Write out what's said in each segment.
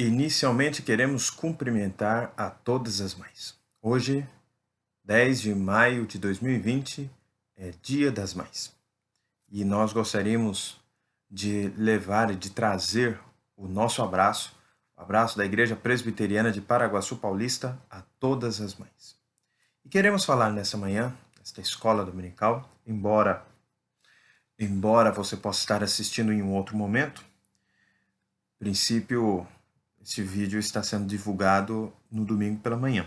Inicialmente queremos cumprimentar a todas as mães. Hoje, 10 de maio de 2020, é Dia das Mães. E nós gostaríamos de levar e de trazer o nosso abraço, o abraço da Igreja Presbiteriana de Paraguaçu Paulista a todas as mães. E queremos falar nessa manhã, nesta escola dominical, embora você possa estar assistindo em um outro momento, a princípio, este vídeo está sendo divulgado no domingo pela manhã.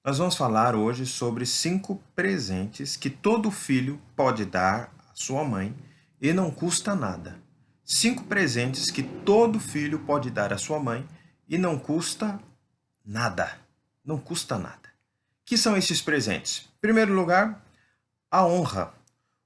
Nós vamos falar hoje sobre 5 presentes que todo filho pode dar à sua mãe e não custa nada. 5 presentes que todo filho pode dar à sua mãe e não custa nada. Não custa nada. Que são esses presentes? Em primeiro lugar, a honra.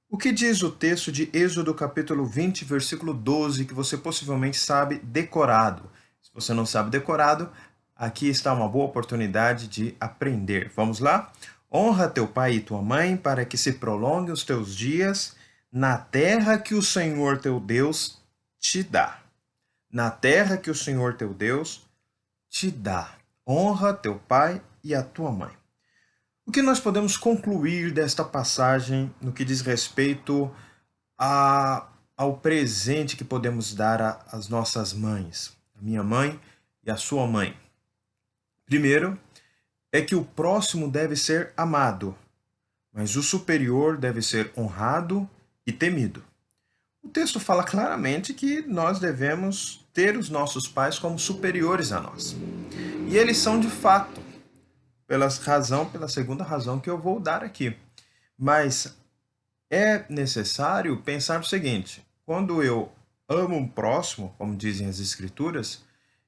O que diz o texto de Êxodo capítulo 20, versículo 12, que você possivelmente sabe decorado? Se você não sabe decorado, aqui está uma boa oportunidade de aprender. Vamos lá? Honra teu pai e tua mãe para que se prolonguem os teus dias na terra que o Senhor teu Deus te dá. Na terra que o Senhor teu Deus te dá. Honra teu pai e a tua mãe. O que nós podemos concluir desta passagem no que diz respeito ao presente que podemos dar às nossas mães, a minha mãe e a sua mãe? Primeiro, é que o próximo deve ser amado, mas o superior deve ser honrado e temido. O texto fala claramente que nós devemos ter os nossos pais como superiores a nós. E eles são de fato, pela segunda razão que eu vou dar aqui. Mas é necessário pensar o seguinte: quando eu amo o próximo, como dizem as Escrituras,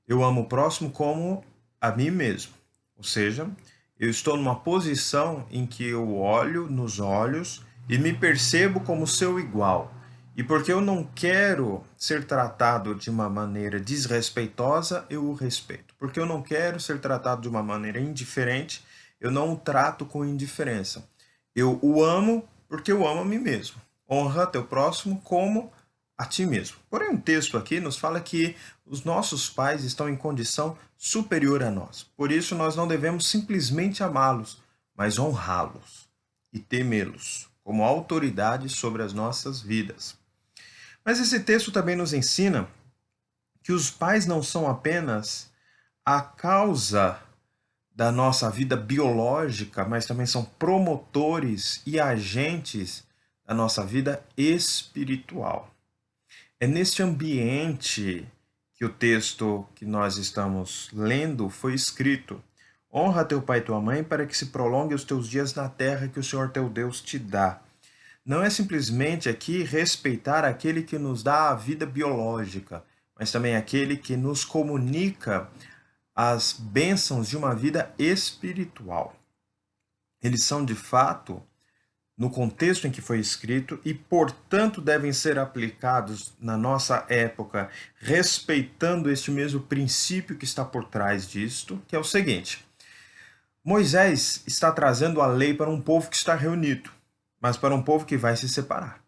eu amo o próximo como a mim mesmo. Ou seja, eu estou numa posição em que eu olho nos olhos e me percebo como seu igual. E porque eu não quero ser tratado de uma maneira desrespeitosa, eu o respeito. Porque eu não quero ser tratado de uma maneira indiferente, eu não o trato com indiferença. Eu o amo porque eu amo a mim mesmo. Honra teu próximo como a ti mesmo. Porém, um texto aqui nos fala que os nossos pais estão em condição superior a nós. Por isso, nós não devemos simplesmente amá-los, mas honrá-los e temê-los como autoridade sobre as nossas vidas. Mas esse texto também nos ensina que os pais não são apenas a causa da nossa vida biológica, mas também são promotores e agentes da nossa vida espiritual. É neste ambiente que o texto que nós estamos lendo foi escrito. Honra teu pai e tua mãe para que se prolongue os teus dias na terra que o Senhor teu Deus te dá. Não é simplesmente aqui respeitar aquele que nos dá a vida biológica, mas também aquele que nos comunica as bênçãos de uma vida espiritual. Eles são, de fato, no contexto em que foi escrito e, portanto, devem ser aplicados na nossa época, respeitando este mesmo princípio que está por trás disto, que é o seguinte: Moisés está trazendo a lei para um povo que está reunido, mas para um povo que vai se separar.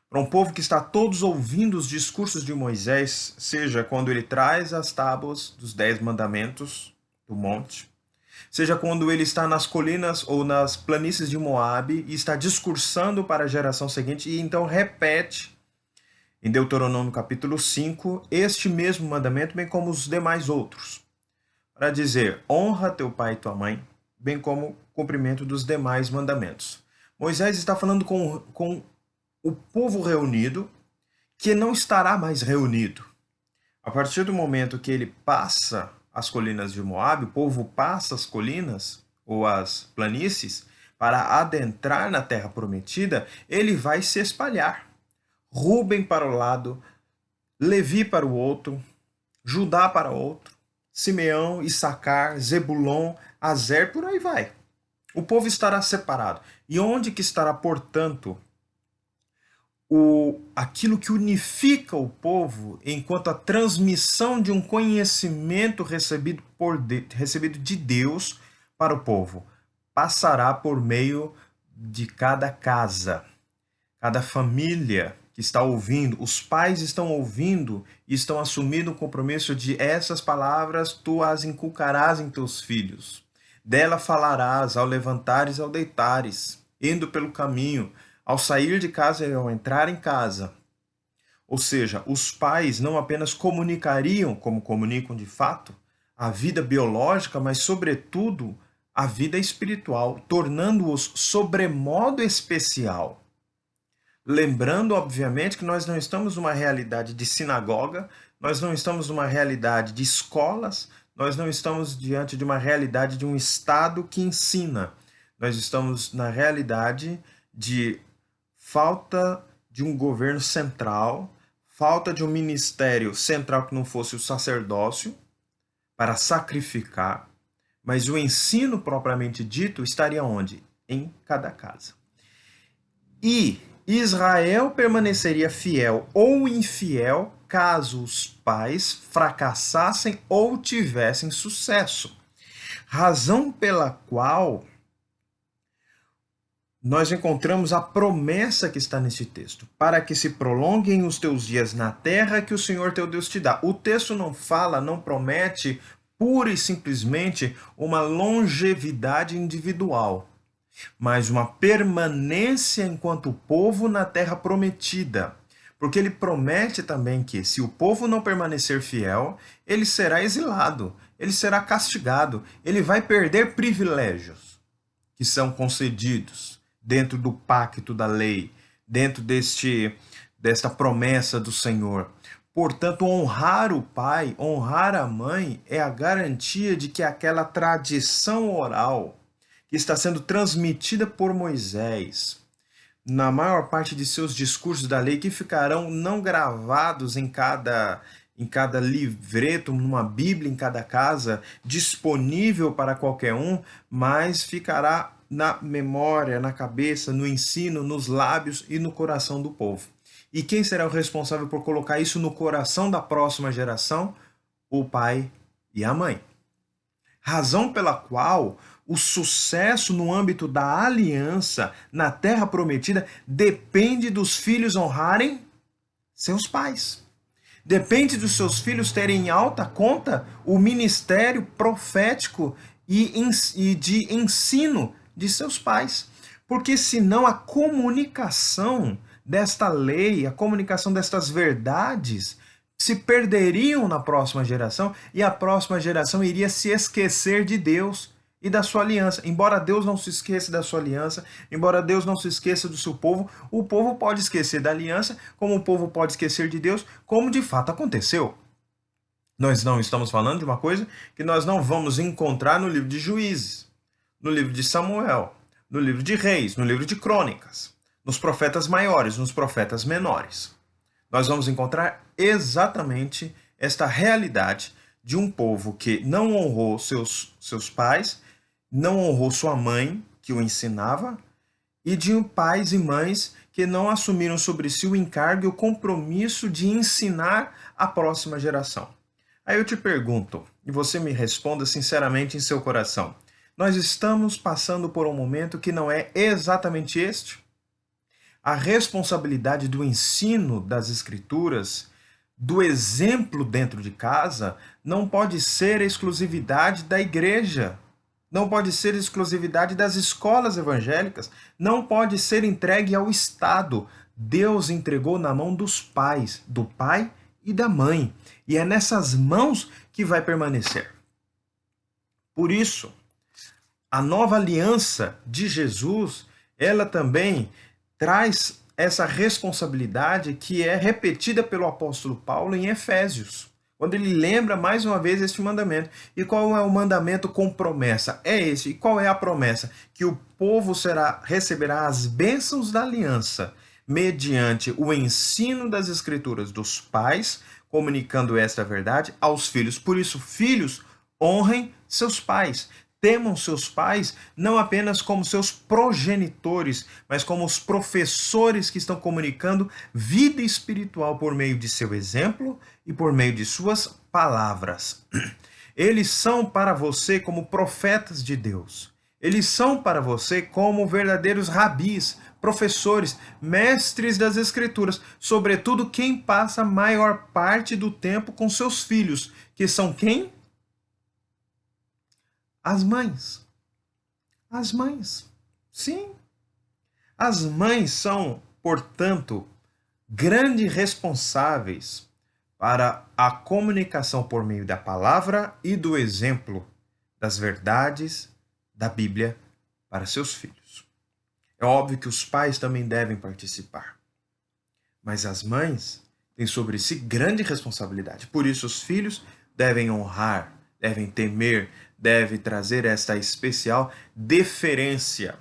Para um povo que está todos ouvindo os discursos de Moisés, seja quando ele traz as tábuas dos 10 mandamentos do monte, seja quando ele está nas colinas ou nas planícies de Moabe e está discursando para a geração seguinte e então repete em Deuteronômio capítulo 5 este mesmo mandamento, bem como os demais outros, para dizer: honra teu pai e tua mãe, bem como o cumprimento dos demais mandamentos. Moisés está falando com o povo reunido, que não estará mais reunido. A partir do momento que ele passa as colinas de Moabe, o povo passa as colinas ou as planícies para adentrar na terra prometida, ele vai se espalhar. Ruben para o lado, Levi para o outro, Judá para o outro, Simeão, Issacar, Zebulon, Azer, por aí vai. O povo estará separado. E onde que estará, portanto, aquilo que unifica o povo enquanto a transmissão de um conhecimento recebido de Deus para o povo? Passará por meio de cada casa, cada família, que está ouvindo, os pais estão ouvindo e estão assumindo o compromisso de essas palavras tu as inculcarás em teus filhos. Dela falarás ao levantares e ao deitares, indo pelo caminho, ao sair de casa e ao entrar em casa. Ou seja, os pais não apenas comunicariam, como comunicam de fato, a vida biológica, mas, sobretudo, a vida espiritual, tornando-os sobremodo especial. Lembrando, obviamente, que nós não estamos numa realidade de sinagoga, nós não estamos numa realidade de escolas, nós não estamos diante de uma realidade de um Estado que ensina. Nós estamos na realidade de falta de um governo central, falta de um ministério central que não fosse o sacerdócio para sacrificar, mas o ensino propriamente dito estaria onde? Em cada casa. E Israel permaneceria fiel ou infiel caso os pais fracassassem ou tivessem sucesso. Razão pela qual nós encontramos a promessa que está nesse texto, para que se prolonguem os teus dias na terra que o Senhor teu Deus te dá. O texto não fala, não promete pura e simplesmente uma longevidade individual, mas uma permanência enquanto povo na terra prometida. Porque ele promete também que, se o povo não permanecer fiel, ele será exilado, ele será castigado, ele vai perder privilégios que são concedidos dentro do pacto da lei, dentro desta promessa do Senhor. Portanto, honrar o pai, honrar a mãe, é a garantia de que aquela tradição oral que está sendo transmitida por Moisés, na maior parte de seus discursos da lei, que ficarão não gravados em cada livreto, numa Bíblia em cada casa, disponível para qualquer um, mas ficará na memória, na cabeça, no ensino, nos lábios e no coração do povo. E quem será o responsável por colocar isso no coração da próxima geração? O pai e a mãe. Razão pela qual o sucesso no âmbito da aliança na terra prometida depende dos filhos honrarem seus pais. Depende dos seus filhos terem em alta conta o ministério profético e de ensino de seus pais. Porque senão a comunicação desta lei, a comunicação destas verdades se perderiam na próxima geração e a próxima geração iria se esquecer de Deus e da sua aliança. Embora Deus não se esqueça da sua aliança, embora Deus não se esqueça do seu povo, o povo pode esquecer da aliança, como o povo pode esquecer de Deus, como de fato aconteceu. Nós não estamos falando de uma coisa que nós não vamos encontrar no livro de Juízes, no livro de Samuel, no livro de Reis, no livro de Crônicas, nos profetas maiores, nos profetas menores. Nós vamos encontrar exatamente esta realidade de um povo que não honrou seus pais, não honrou sua mãe, que o ensinava, e de pais e mães que não assumiram sobre si o encargo e o compromisso de ensinar a próxima geração. Aí eu te pergunto, e você me responda sinceramente em seu coração, nós estamos passando por um momento que não é exatamente este? A responsabilidade do ensino das Escrituras, do exemplo dentro de casa, não pode ser exclusividade da igreja, não pode ser exclusividade das escolas evangélicas, não pode ser entregue ao Estado. Deus entregou na mão dos pais, do pai e da mãe, e é nessas mãos que vai permanecer. Por isso, a nova aliança de Jesus, ela também traz essa responsabilidade que é repetida pelo apóstolo Paulo em Efésios, quando ele lembra mais uma vez este mandamento. E qual é o mandamento com promessa? É esse. E qual é a promessa? Que o povo receberá as bênçãos da aliança mediante o ensino das Escrituras dos pais, comunicando esta verdade aos filhos. Por isso, filhos, honrem seus pais. Temam seus pais não apenas como seus progenitores, mas como os professores que estão comunicando vida espiritual por meio de seu exemplo e por meio de suas palavras. Eles são para você como profetas de Deus. Eles são para você como verdadeiros rabis, professores, mestres das Escrituras, sobretudo quem passa a maior parte do tempo com seus filhos, que são quem? As mães. As mães. Sim. As mães são, portanto, grandes responsáveis para a comunicação por meio da palavra e do exemplo das verdades da Bíblia para seus filhos. É óbvio que os pais também devem participar, mas as mães têm sobre si grande responsabilidade. Por isso, os filhos devem honrar, devem temer, devem trazer esta especial deferência.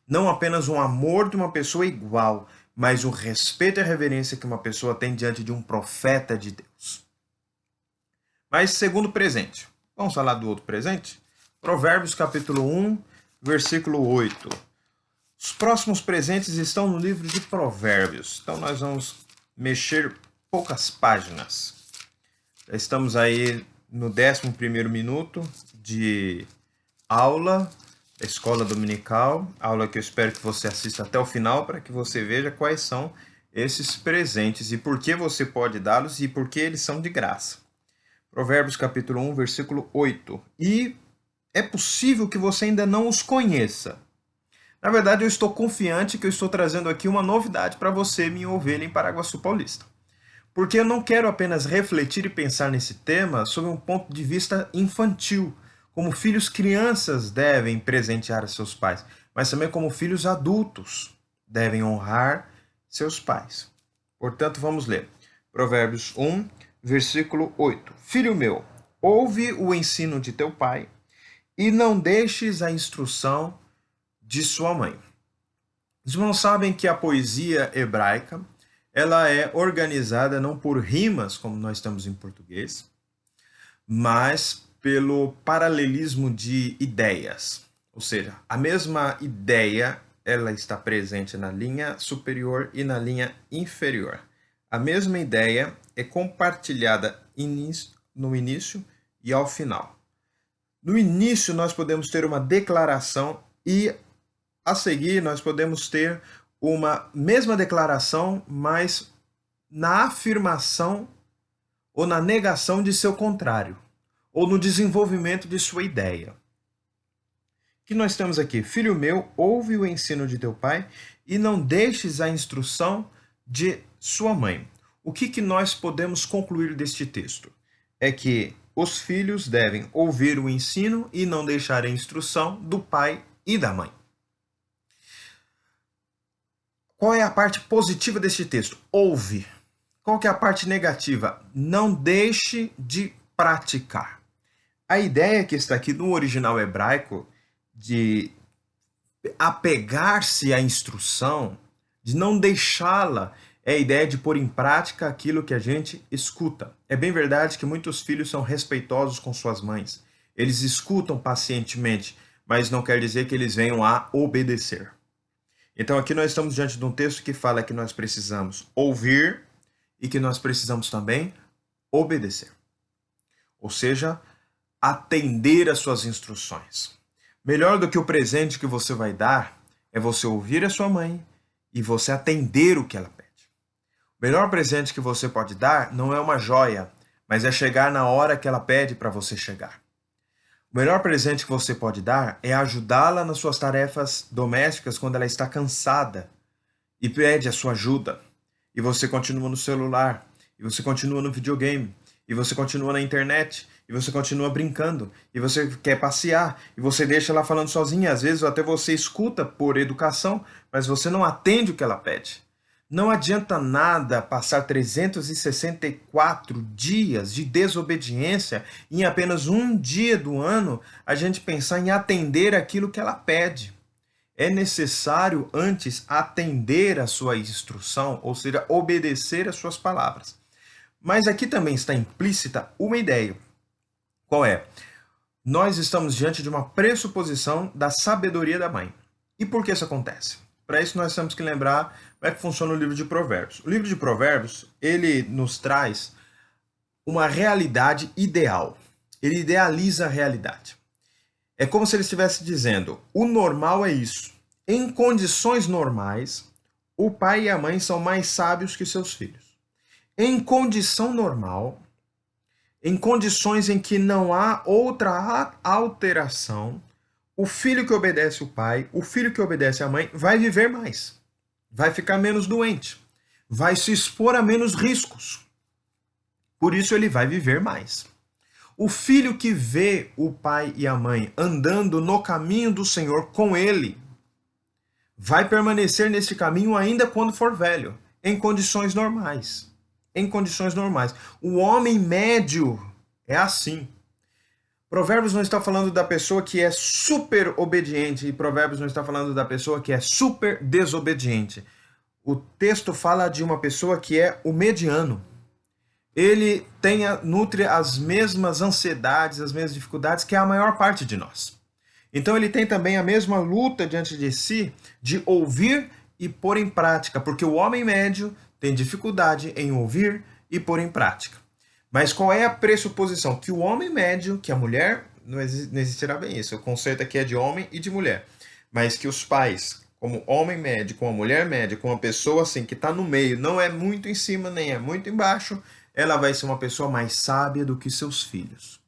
Não apenas um amor de uma pessoa igual, mas o respeito e a reverência que uma pessoa tem diante de um profeta de Deus. Mas segundo presente. Vamos falar do outro presente? Provérbios capítulo 1, versículo 8. Os próximos presentes estão no livro de Provérbios. Então nós vamos mexer poucas páginas. Já estamos aí no 11º minuto de aula da escola dominical, aula que eu espero que você assista até o final para que você veja quais são esses presentes e por que você pode dá-los e por que eles são de graça. Provérbios capítulo 1, versículo 8. E é possível que você ainda não os conheça. Na verdade, eu estou confiante que eu estou trazendo aqui uma novidade para você, minha ovelha em Paraguaçu Paulista. Porque eu não quero apenas refletir e pensar nesse tema sob um ponto de vista infantil, como filhos crianças devem presentear seus pais, mas também como filhos adultos devem honrar seus pais. Portanto, vamos ler. Provérbios 1, versículo 8. Filho meu, ouve o ensino de teu pai e não deixes a instrução de sua mãe. Os irmãos sabem que a poesia hebraica ela é organizada não por rimas, como nós temos em português, mas pelo paralelismo de ideias. Ou seja, a mesma ideia ela está presente na linha superior e na linha inferior. A mesma ideia é compartilhada no início e ao final. No início, nós podemos ter uma declaração e, a seguir, nós podemos ter uma mesma declaração, mas na afirmação ou na negação de seu contrário, ou no desenvolvimento de sua ideia. O que nós temos aqui? Filho meu, ouve o ensino de teu pai e não deixes a instrução de sua mãe. O que nós podemos concluir deste texto? É que os filhos devem ouvir o ensino e não deixar a instrução do pai e da mãe. Qual é a parte positiva deste texto? Ouve. Qual que é a parte negativa? Não deixe de praticar. A ideia que está aqui no original hebraico de apegar-se à instrução, de não deixá-la, é a ideia de pôr em prática aquilo que a gente escuta. É bem verdade que muitos filhos são respeitosos com suas mães. Eles escutam pacientemente, mas não quer dizer que eles venham a obedecer. Então aqui nós estamos diante de um texto que fala que nós precisamos ouvir e que nós precisamos também obedecer. Ou seja, atender às suas instruções. Melhor do que o presente que você vai dar é você ouvir a sua mãe e você atender o que ela pede. O melhor presente que você pode dar não é uma joia, mas é chegar na hora que ela pede para você chegar. O melhor presente que você pode dar é ajudá-la nas suas tarefas domésticas quando ela está cansada e pede a sua ajuda. E você continua no celular, e você continua no videogame, e você continua na internet, e você continua brincando, e você quer passear, e você deixa ela falando sozinha. Às vezes até você escuta por educação, mas você não atende o que ela pede. Não adianta nada passar 364 dias de desobediência e em apenas um dia do ano a gente pensar em atender aquilo que ela pede. É necessário antes atender a sua instrução, ou seja, obedecer às suas palavras. Mas aqui também está implícita uma ideia. Qual é? Nós estamos diante de uma pressuposição da sabedoria da mãe. E por que isso acontece? Para isso nós temos que lembrar como é que funciona o livro de Provérbios. O livro de Provérbios, ele nos traz uma realidade ideal. Ele idealiza a realidade. É como se ele estivesse dizendo, o normal é isso. Em condições normais, o pai e a mãe são mais sábios que seus filhos. Em condição normal, em condições em que não há outra alteração, o filho que obedece o pai, o filho que obedece a mãe, vai viver mais, vai ficar menos doente, vai se expor a menos riscos. Por isso ele vai viver mais. O filho que vê o pai e a mãe andando no caminho do Senhor com ele, vai permanecer nesse caminho ainda quando for velho, em condições normais. Em condições normais. O homem médio é assim. Provérbios não está falando da pessoa que é super obediente e Provérbios não está falando da pessoa que é super desobediente. O texto fala de uma pessoa que é o mediano. Ele nutre as mesmas ansiedades, as mesmas dificuldades que a maior parte de nós. Então ele tem também a mesma luta diante de si de ouvir e pôr em prática, porque o homem médio tem dificuldade em ouvir e pôr em prática. Mas qual é a pressuposição? Que o homem médio, que a mulher, não existirá bem isso, o conceito aqui é de homem e de mulher, mas que os pais, como homem médio, com a mulher média, com uma pessoa assim que está no meio, não é muito em cima nem é muito embaixo, ela vai ser uma pessoa mais sábia do que seus filhos.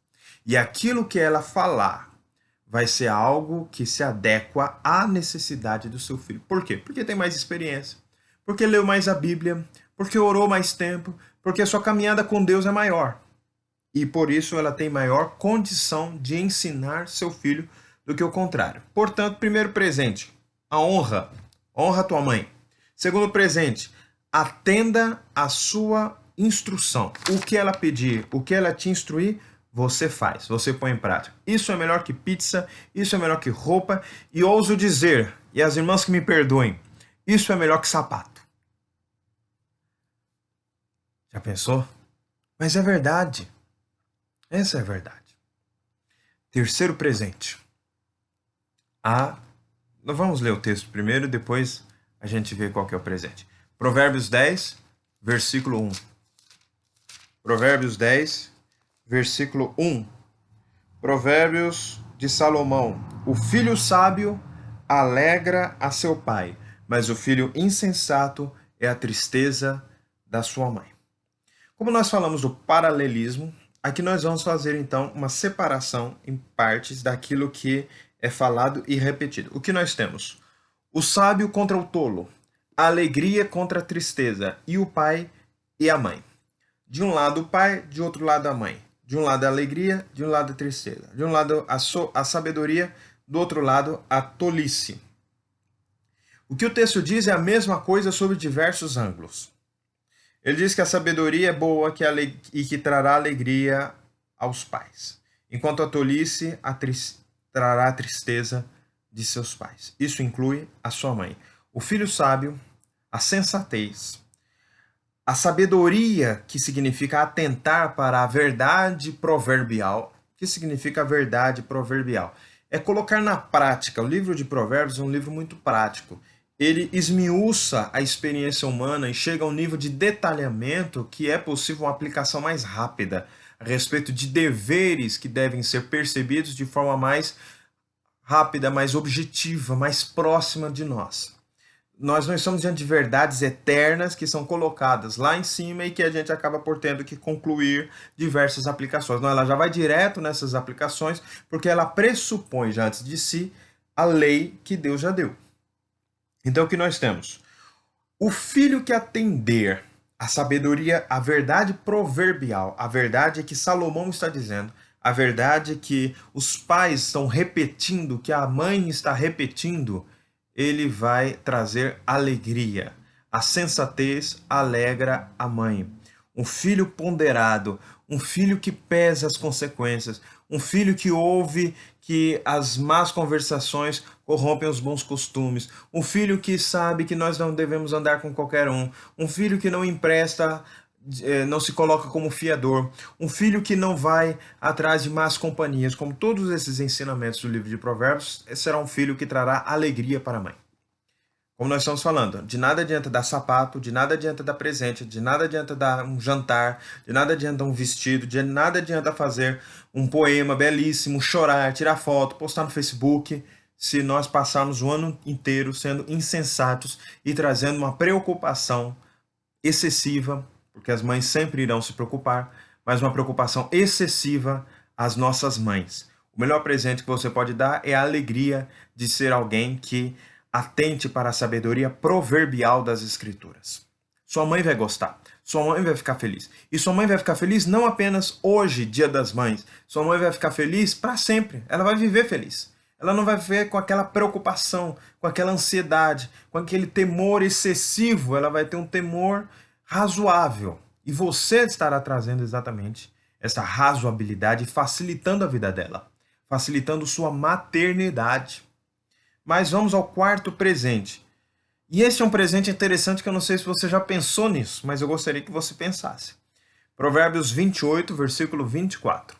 E aquilo que ela falar vai ser algo que se adequa à necessidade do seu filho. Por quê? Porque tem mais experiência, porque leu mais a Bíblia, porque orou mais tempo, porque a sua caminhada com Deus é maior. E por isso ela tem maior condição de ensinar seu filho do que o contrário. Portanto, primeiro presente, a honra. Honra a tua mãe. Segundo presente, atenda a sua instrução. O que ela pedir, o que ela te instruir, você faz, você põe em prática. Isso é melhor que pizza, isso é melhor que roupa, e ouso dizer, e as irmãs que me perdoem, isso é melhor que sapato. Já pensou? Mas é verdade. Essa é a verdade. Terceiro presente. Nós vamos ler o texto primeiro, depois a gente vê qual que é o presente. Provérbios 10, versículo 1. Provérbios 10, versículo 1. Provérbios de Salomão. O filho sábio alegra a seu pai, mas o filho insensato é a tristeza da sua mãe. Como nós falamos do paralelismo, aqui nós vamos fazer então uma separação em partes daquilo que é falado e repetido. O que nós temos? O sábio contra o tolo, a alegria contra a tristeza, e o pai e a mãe. De um lado o pai, de outro lado a mãe. De um lado a alegria, de um lado a tristeza. De um lado a sabedoria, do outro lado a tolice. O que o texto diz é a mesma coisa sob diversos ângulos. Ele diz que a sabedoria é boa e que trará alegria aos pais, enquanto a tolice trará a tristeza de seus pais. Isso inclui a sua mãe. O filho sábio, a sensatez, a sabedoria, que significa atentar para a verdade proverbial. O que significa a verdade proverbial? É colocar na prática. O livro de Provérbios é um livro muito prático. Ele esmiuça a experiência humana e chega a um nível de detalhamento que é possível uma aplicação mais rápida a respeito de deveres que devem ser percebidos de forma mais rápida, mais objetiva, mais próxima de nós. Nós não estamos diante de verdades eternas que são colocadas lá em cima e que a gente acaba por tendo que concluir diversas aplicações. Não, ela já vai direto nessas aplicações porque ela pressupõe já antes de si a lei que Deus já deu. Então o que nós temos? O filho que atender a sabedoria, a verdade proverbial, a verdade que Salomão está dizendo, a verdade que os pais estão repetindo, que a mãe está repetindo, ele vai trazer alegria. A sensatez alegra a mãe. Um filho ponderado, um filho que pesa as consequências, um filho que ouve que as más conversações corrompem os bons costumes, um filho que sabe que nós não devemos andar com qualquer um filho que não empresta, não se coloca como fiador, um filho que não vai atrás de más companhias, como todos esses ensinamentos do livro de Provérbios, será um filho que trará alegria para a mãe. Como nós estamos falando, de nada adianta dar sapato, de nada adianta dar presente, de nada adianta dar um jantar, de nada adianta um vestido, de nada adianta fazer um poema belíssimo, chorar, tirar foto, postar no Facebook, se nós passarmos o ano inteiro sendo insensatos e trazendo uma preocupação excessiva, porque as mães sempre irão se preocupar, mas uma preocupação excessiva às nossas mães. O melhor presente que você pode dar é a alegria de ser alguém que atente para a sabedoria proverbial das Escrituras. Sua mãe vai gostar, sua mãe vai ficar feliz. E sua mãe vai ficar feliz não apenas hoje, Dia das Mães. Sua mãe vai ficar feliz para sempre. Ela vai viver feliz. Ela não vai viver com aquela preocupação, com aquela ansiedade, com aquele temor excessivo. Ela vai ter um temor razoável. E você estará trazendo exatamente essa razoabilidade, facilitando a vida dela, facilitando sua maternidade. Mas vamos ao quarto presente. E esse é um presente interessante que eu não sei se você já pensou nisso, mas eu gostaria que você pensasse. Provérbios 28, versículo 24.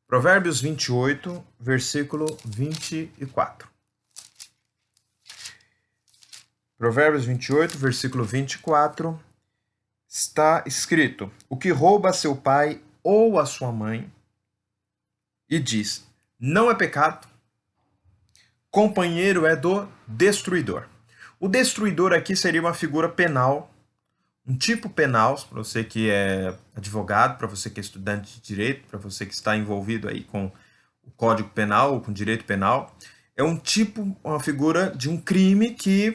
Provérbios 28, versículo 24. Provérbios 28, versículo 24, está escrito: o que rouba a seu pai ou a sua mãe e diz, não é pecado, companheiro é do destruidor. O destruidor aqui seria uma figura penal, um tipo penal, para você que é advogado, para você que é estudante de direito, para você que está envolvido aí com o Código Penal ou com direito penal. É um tipo, uma figura de um crime que,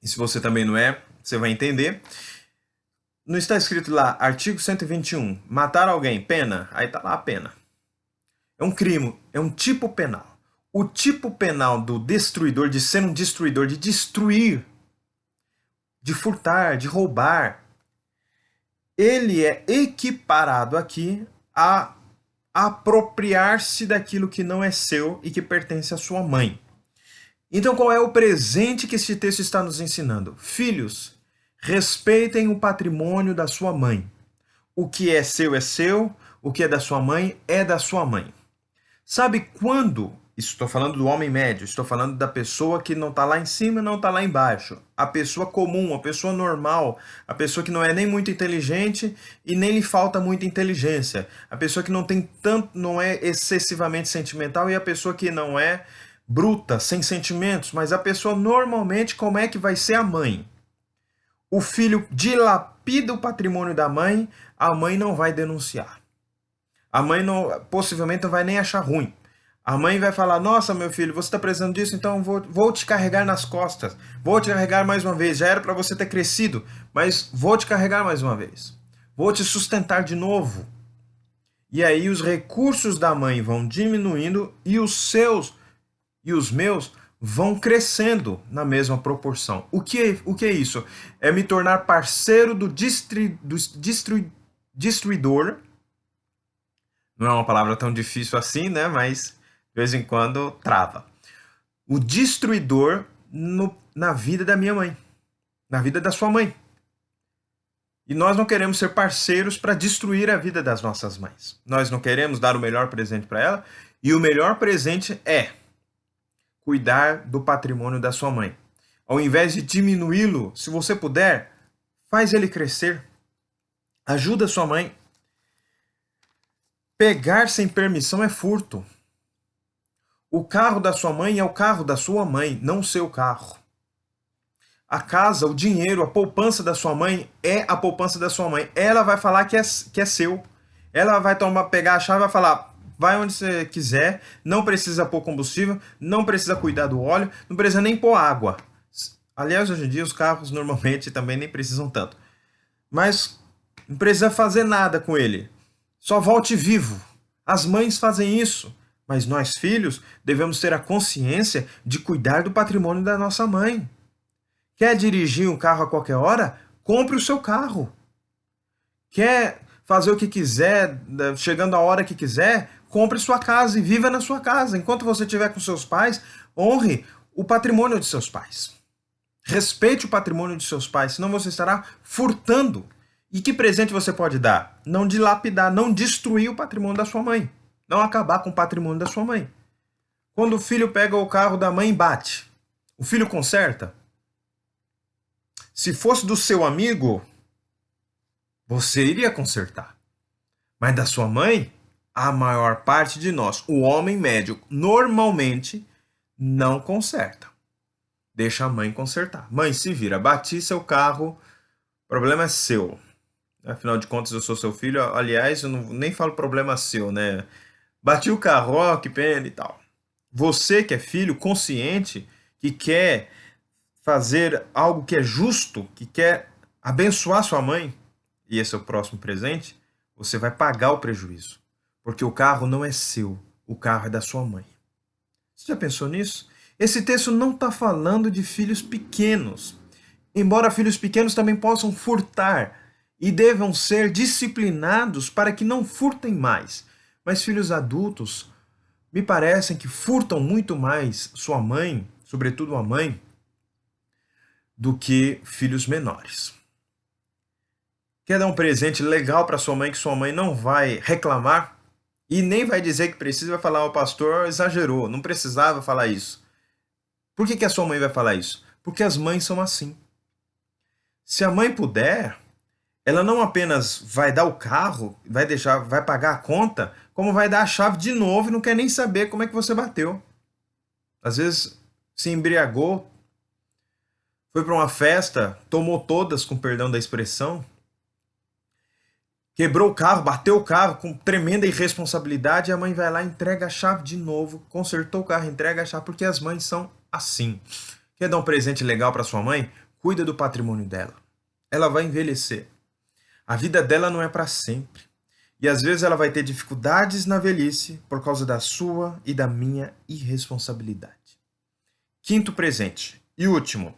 e se você também não é, você vai entender. Não está escrito lá, artigo 121, matar alguém, pena? Aí está lá a pena. É um crime, é um tipo penal. O tipo penal do destruidor, de ser um destruidor, de destruir, de furtar, de roubar, ele é equiparado aqui a apropriar-se daquilo que não é seu e que pertence à sua mãe. Então, qual é o presente que este texto está nos ensinando? Filhos, respeitem o patrimônio da sua mãe. O que é seu, o que é da sua mãe é da sua mãe. Sabe quando? Estou falando do homem médio, estou falando da pessoa que não está lá em cima e não está lá embaixo. A pessoa comum, a pessoa normal, a pessoa que não é nem muito inteligente e nem lhe falta muita inteligência. A pessoa que não tem tanto, não é excessivamente sentimental e a pessoa que não é bruta, sem sentimentos, mas a pessoa normalmente como é que vai ser a mãe? O filho dilapida o patrimônio da mãe, a mãe não vai denunciar. A mãe não, possivelmente não vai nem achar ruim. A mãe vai falar, nossa, meu filho, você está precisando disso, então vou te carregar nas costas. Vou te carregar mais uma vez. Já era para você ter crescido, mas vou te carregar mais uma vez. Vou te sustentar de novo. E aí os recursos da mãe vão diminuindo e os seus e os meus vão crescendo na mesma proporção. O que é isso? É me tornar parceiro do destruidor. Não é uma palavra tão difícil assim, né? Mas de vez em quando trava. O destruidor na vida da minha mãe, na vida da sua mãe. E nós não queremos ser parceiros para destruir a vida das nossas mães. Nós não queremos dar o melhor presente para ela. E o melhor presente é cuidar do patrimônio da sua mãe. Ao invés de diminuí-lo, se você puder, faz ele crescer. Ajuda sua mãe. Pegar sem permissão é furto. O carro da sua mãe é o carro da sua mãe, não o seu carro. A casa, o dinheiro, a poupança da sua mãe é a poupança da sua mãe. Ela vai falar que é seu. Ela vai pegar a chave e vai falar, vai onde você quiser, não precisa pôr combustível, não precisa cuidar do óleo, não precisa nem pôr água. Aliás, hoje em dia os carros normalmente também nem precisam tanto. Mas não precisa fazer nada com ele. Só volte vivo. As mães fazem isso. Mas nós, filhos, devemos ter a consciência de cuidar do patrimônio da nossa mãe. Quer dirigir um carro a qualquer hora? Compre o seu carro. Quer fazer o que quiser, chegando a hora que quiser? Compre sua casa e viva na sua casa. Enquanto você estiver com seus pais, honre o patrimônio de seus pais. Respeite o patrimônio de seus pais, senão você estará furtando. E que presente você pode dar? Não dilapidar, não destruir o patrimônio da sua mãe. Não acabar com o patrimônio da sua mãe. Quando o filho pega o carro da mãe e bate, o filho conserta? Se fosse do seu amigo, você iria consertar. Mas da sua mãe, a maior parte de nós, o homem médio, normalmente não conserta. Deixa a mãe consertar. Mãe, se vira, bati seu carro, o problema é seu. Afinal de contas, eu sou seu filho. Aliás, eu nem falo problema seu, né? Bati o carro, ó, que pena e tal. Você que é filho consciente, que quer fazer algo que é justo, que quer abençoar sua mãe, e esse é o próximo presente, você vai pagar o prejuízo. Porque o carro não é seu, o carro é da sua mãe. Você já pensou nisso? Esse texto não está falando de filhos pequenos. Embora filhos pequenos também possam furtar e devam ser disciplinados para que não furtem mais. Mas filhos adultos me parecem que furtam muito mais sua mãe, sobretudo a mãe, do que filhos menores. Quer dar um presente legal para sua mãe que sua mãe não vai reclamar e nem vai dizer que precisa, vai falar: o pastor exagerou, não precisava falar isso. Por que a sua mãe vai falar isso? Porque as mães são assim. Se a mãe puder, ela não apenas vai dar o carro, vai pagar a conta, como vai dar a chave de novo e não quer nem saber como é que você bateu. Às vezes se embriagou, foi para uma festa, tomou todas, com perdão da expressão, quebrou o carro, bateu o carro com tremenda irresponsabilidade, e a mãe vai lá e entrega a chave de novo, consertou o carro, entrega a chave, porque as mães são assim. Quer dar um presente legal para sua mãe? Cuida do patrimônio dela. Ela vai envelhecer. A vida dela não é para sempre. E às vezes ela vai ter dificuldades na velhice por causa da sua e da minha irresponsabilidade. Quinto presente e último,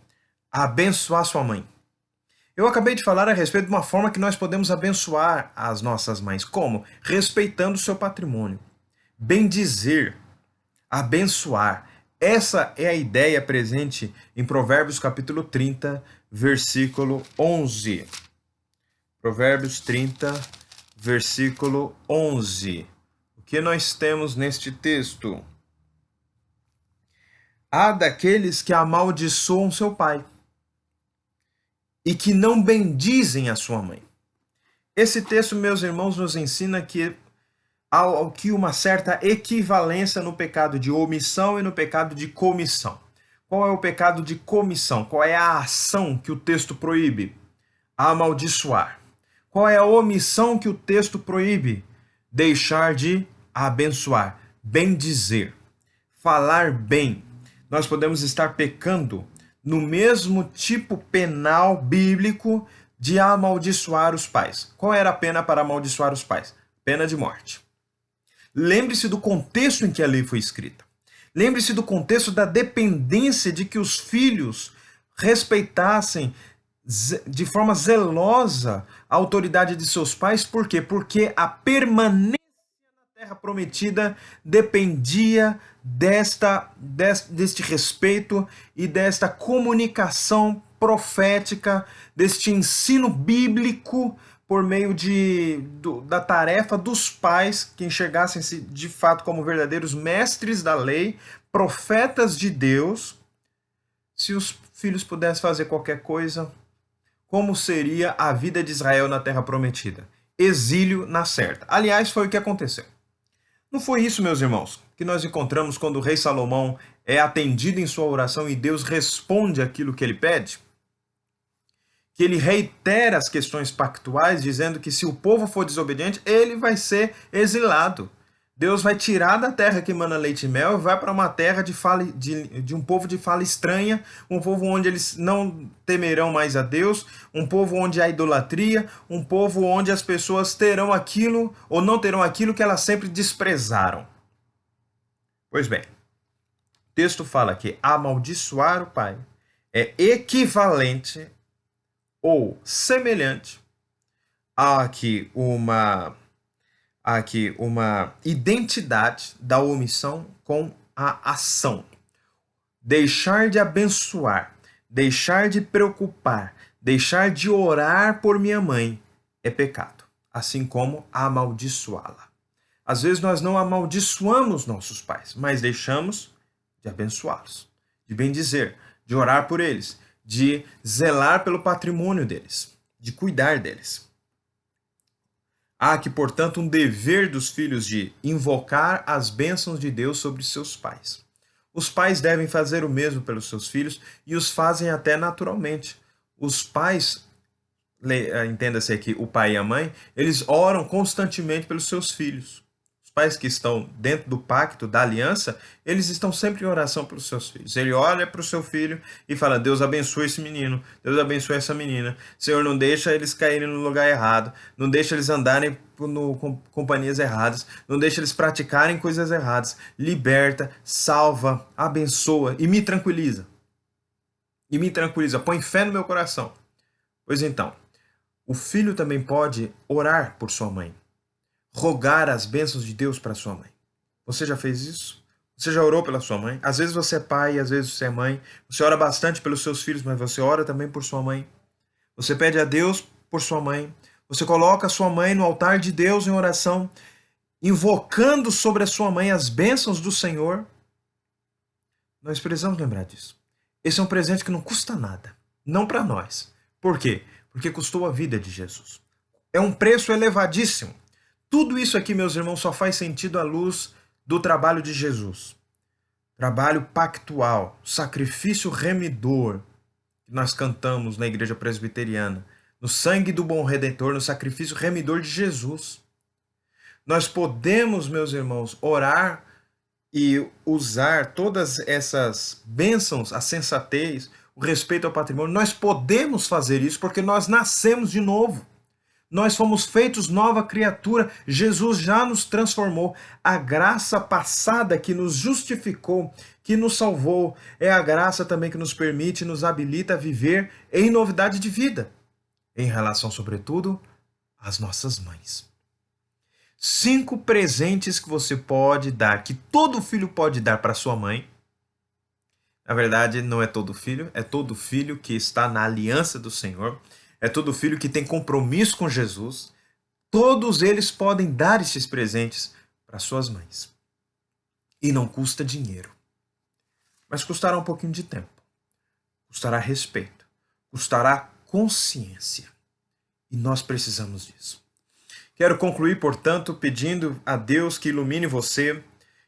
abençoar sua mãe. Eu acabei de falar a respeito de uma forma que nós podemos abençoar as nossas mães. Como? Respeitando o seu patrimônio. Bendizer, abençoar. Essa é a ideia presente em Provérbios capítulo 30, versículo 11. Provérbios 30, versículo 11. O que nós temos neste texto? Há daqueles que amaldiçoam seu pai e que não bendizem a sua mãe. Esse texto, meus irmãos, nos ensina que há aqui uma certa equivalência no pecado de omissão e no pecado de comissão. Qual é o pecado de comissão? Qual é a ação que o texto proíbe? Amaldiçoar. Qual é a omissão que o texto proíbe? Deixar de abençoar, bendizer, falar bem. Nós podemos estar pecando no mesmo tipo penal bíblico de amaldiçoar os pais. Qual era a pena para amaldiçoar os pais? Pena de morte. Lembre-se do contexto em que a lei foi escrita. Lembre-se do contexto da dependência de que os filhos respeitassem de forma zelosa a autoridade de seus pais. Por quê? Porque a permanência na terra prometida dependia deste respeito e desta comunicação profética, deste ensino bíblico por meio da tarefa dos pais que enxergassem-se de fato como verdadeiros mestres da lei, profetas de Deus. Se os filhos pudessem fazer qualquer coisa, como seria a vida de Israel na terra prometida? Exílio na certa. Aliás, foi o que aconteceu. Não foi isso, meus irmãos, que nós encontramos quando o rei Salomão é atendido em sua oração e Deus responde aquilo que ele pede? Que ele reitera as questões pactuais, dizendo que se o povo for desobediente, ele vai ser exilado. Deus vai tirar da terra que emana leite e mel e vai para uma terra de um povo de fala estranha, um povo onde eles não temerão mais a Deus, um povo onde há idolatria, um povo onde as pessoas terão aquilo ou não terão aquilo que elas sempre desprezaram. Pois bem, o texto fala que amaldiçoar o pai é equivalente ou semelhante a que uma identidade da omissão com a ação. Deixar de abençoar, deixar de preocupar, deixar de orar por minha mãe é pecado, assim como amaldiçoá-la. Às vezes nós não amaldiçoamos nossos pais, mas deixamos de abençoá-los, de bendizer, de orar por eles, de zelar pelo patrimônio deles, de cuidar deles. Há aqui, portanto, um dever dos filhos de invocar as bênçãos de Deus sobre seus pais. Os pais devem fazer o mesmo pelos seus filhos e os fazem até naturalmente. Os pais, entenda-se aqui, o pai e a mãe, eles oram constantemente pelos seus filhos. Os pais que estão dentro do pacto, da aliança, eles estão sempre em oração pelos seus filhos. Ele olha para o seu filho e fala: Deus abençoe esse menino, Deus abençoe essa menina. Senhor, não deixa eles caírem no lugar errado, não deixa eles andarem com companhias erradas, não deixa eles praticarem coisas erradas. Liberta, salva, abençoa e me tranquiliza. E me tranquiliza, põe fé no meu coração. Pois então, o filho também pode orar por sua mãe, rogar as bênçãos de Deus para sua mãe. Você já fez isso? Você já orou pela sua mãe? Às vezes você é pai, às vezes você é mãe. Você ora bastante pelos seus filhos, mas você ora também por sua mãe. Você pede a Deus por sua mãe. Você coloca a sua mãe no altar de Deus em oração, invocando sobre a sua mãe as bênçãos do Senhor. Nós precisamos lembrar disso. Esse é um presente que não custa nada. Não para nós. Por quê? Porque custou a vida de Jesus. É um preço elevadíssimo. Tudo isso aqui, meus irmãos, só faz sentido à luz do trabalho de Jesus. Trabalho pactual, sacrifício remidor, que nós cantamos na igreja presbiteriana. No sangue do bom Redentor, no sacrifício remidor de Jesus. Nós podemos, meus irmãos, orar e usar todas essas bênçãos, a sensatez, o respeito ao patrimônio. Nós podemos fazer isso porque nós nascemos de novo. Nós fomos feitos nova criatura. Jesus já nos transformou. A graça passada que nos justificou, que nos salvou, é a graça também que nos permite, nos habilita a viver em novidade de vida. Em relação, sobretudo, às nossas mães. 5 presentes que você pode dar, que todo filho pode dar para sua mãe. Na verdade, não é todo filho, é todo filho que está na aliança do Senhor. É todo filho que tem compromisso com Jesus. Todos eles podem dar esses presentes para suas mães. E não custa dinheiro. Mas custará um pouquinho de tempo. Custará respeito. Custará consciência. E nós precisamos disso. Quero concluir, portanto, pedindo a Deus que ilumine você,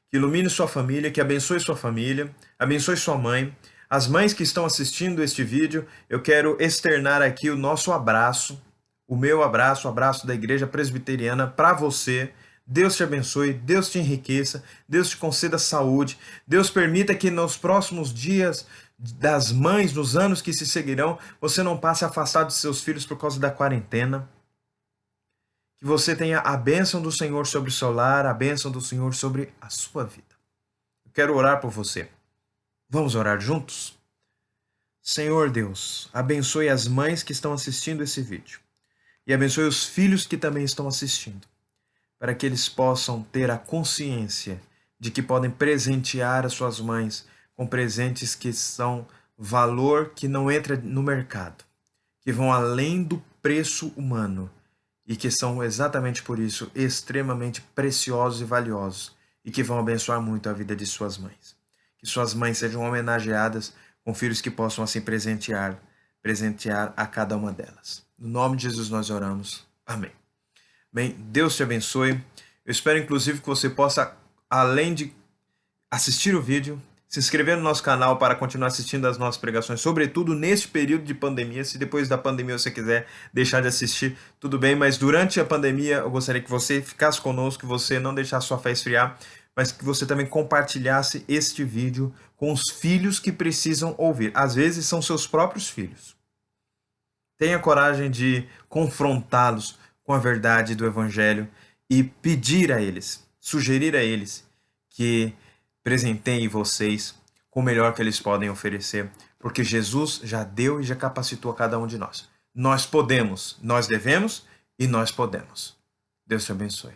que ilumine sua família, que abençoe sua família, abençoe sua mãe. As mães que estão assistindo este vídeo, eu quero externar aqui o nosso abraço, o meu abraço, o abraço da Igreja Presbiteriana para você. Deus te abençoe, Deus te enriqueça, Deus te conceda saúde, Deus permita que nos próximos dias das mães, nos anos que se seguirão, você não passe afastado de seus filhos por causa da quarentena. Que você tenha a bênção do Senhor sobre o seu lar, a bênção do Senhor sobre a sua vida. Eu quero orar por você. Vamos orar juntos? Senhor Deus, abençoe as mães que estão assistindo esse vídeo e abençoe os filhos que também estão assistindo, para que eles possam ter a consciência de que podem presentear as suas mães com presentes que são valor que não entra no mercado, que vão além do preço humano e que são exatamente por isso extremamente preciosos e valiosos e que vão abençoar muito a vida de suas mães. Que suas mães sejam homenageadas com filhos que possam assim presentear a cada uma delas. No nome de Jesus nós oramos. Amém. Bem, Deus te abençoe. Eu espero inclusive que você possa, além de assistir o vídeo, se inscrever no nosso canal para continuar assistindo as nossas pregações, sobretudo neste período de pandemia. Se depois da pandemia você quiser deixar de assistir, tudo bem, mas durante a pandemia eu gostaria que você ficasse conosco, que você não deixasse sua fé esfriar, mas que você também compartilhasse este vídeo com os filhos que precisam ouvir. Às vezes são seus próprios filhos. Tenha coragem de confrontá-los com a verdade do Evangelho e pedir a eles, sugerir a eles que presenteiem vocês com o melhor que eles podem oferecer, porque Jesus já deu e já capacitou a cada um de nós. Nós podemos, nós devemos e nós podemos. Deus te abençoe.